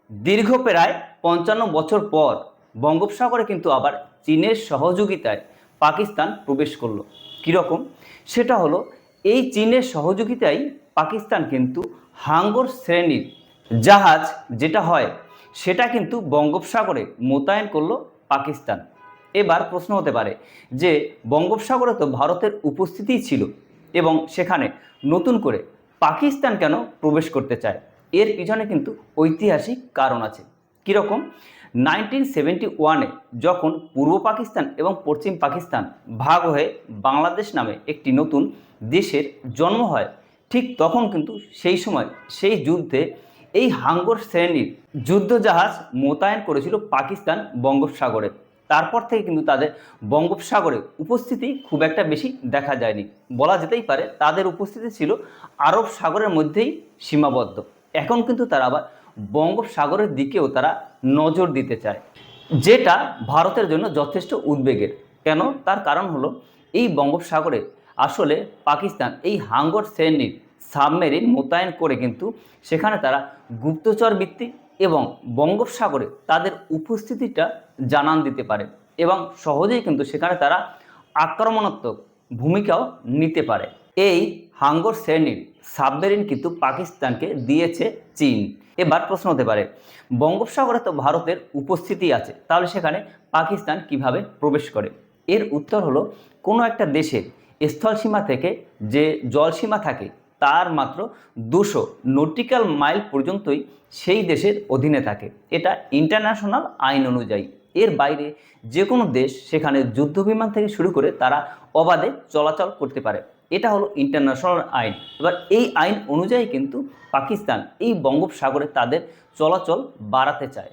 দীর্ঘ প্রায় 55 বছর পর বঙ্গোপসাগরে কিন্তু আবার চীনের সহযোগিতায় পাকিস্তান প্রবেশ করলো। কীরকম? সেটা হলো, এই চীনের সহযোগিতায় পাকিস্তান কিন্তু হাঙ্গর শ্রেণীর জাহাজ যেটা হয় সেটা কিন্তু বঙ্গোপসাগরে মোতায়েন করলো পাকিস্তান। এবার প্রশ্ন হতে পারে যে বঙ্গোপসাগরে তো ভারতের উপস্থিতিই ছিল এবং সেখানে নতুন করে পাকিস্তান কেন প্রবেশ করতে চায়? এর পিছনে কিন্তু ঐতিহাসিক কারণ আছে। কীরকম? 1971-এ যখন পূর্ব পাকিস্তান এবং পশ্চিম পাকিস্তান ভাগ হয়ে বাংলাদেশ নামে একটি নতুন দেশের জন্ম হয়, ঠিক তখন কিন্তু সেই সময় সেই যুদ্ধে এই হাঙ্গর শ্রেণীর যুদ্ধজাহাজ মোতায়েন করেছিল পাকিস্তান বঙ্গোপসাগরে। তারপর থেকে কিন্তু তাদের বঙ্গোপসাগরে উপস্থিতি খুব একটা বেশি দেখা যায়নি। বলা যেতেই পারে তাদের উপস্থিতি ছিল আরব সাগরের মধ্যেই সীমাবদ্ধ। এখন কিন্তু তারা আবার বঙ্গোপসাগরের দিকেও তারা নজর দিতে চায়, যেটা ভারতের জন্য যথেষ্ট উদ্বেগের। কেন? তার কারণ হলো, এই বঙ্গোপসাগরে আসলে পাকিস্তান এই হাঙ্গর শ্রেণীর সাবমেরিন মোতায়েন করে কিন্তু সেখানে তারা গুপ্তচর বৃত্তি এবং বঙ্গোপসাগরে তাদের উপস্থিতিটা জানান দিতে পারে এবং সহজেই কিন্তু সেখানে তারা আক্রমণাত্মক ভূমিকাও নিতে পারে। এই হাঙ্গর শ্রেণীর সাবমেরিন কিন্তু পাকিস্তানকে দিয়েছে চীন। এবার প্রশ্ন হতে পারে, বঙ্গোপসাগরে তো ভারতের উপস্থিতি আছে, তাহলে সেখানে পাকিস্তান কিভাবে প্রবেশ করে? এর উত্তর হলো, কোনো একটা দেশের স্থলসীমা থেকে যে জলসীমা থাকে তার মাত্র 200 নটিক্যাল মাইল পর্যন্তই সেই দেশের অধীনে থাকে। এটা ইন্টারন্যাশনাল আইন অনুযায়ী। এর বাইরে যে কোনো দেশ সেখানে যুদ্ধবিমান থেকে শুরু করে তারা অবাধে চলাচল করতে পারে। এটা হলো ইন্টারন্যাশনাল আইন। এবার এই আইন অনুযায়ী কিন্তু পাকিস্তান এই বঙ্গোপসাগরে তাদের চলাচল বাড়াতে চায়।